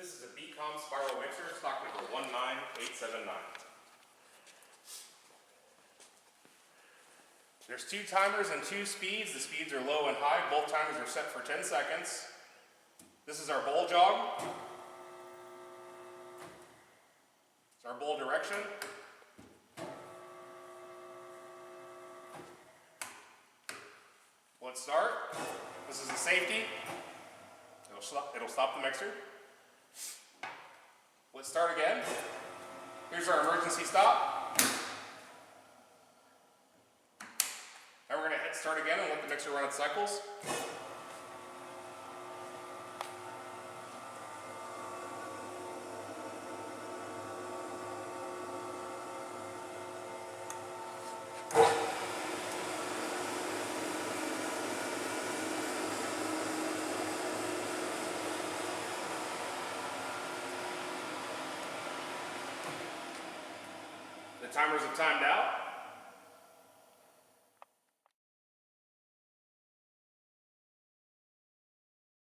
This is a BEcom spiral mixer, stock number 19879. There's two timers and two speeds. The speeds are low and high. Both timers are set for 10 seconds. This is our bowl jog. It's our bowl direction. Let's start. This is the safety. It'll stop the mixer. Let's start again. Here's our emergency stop. Now we're going to hit start again and let the mixer run its cycles. The timers have timed out.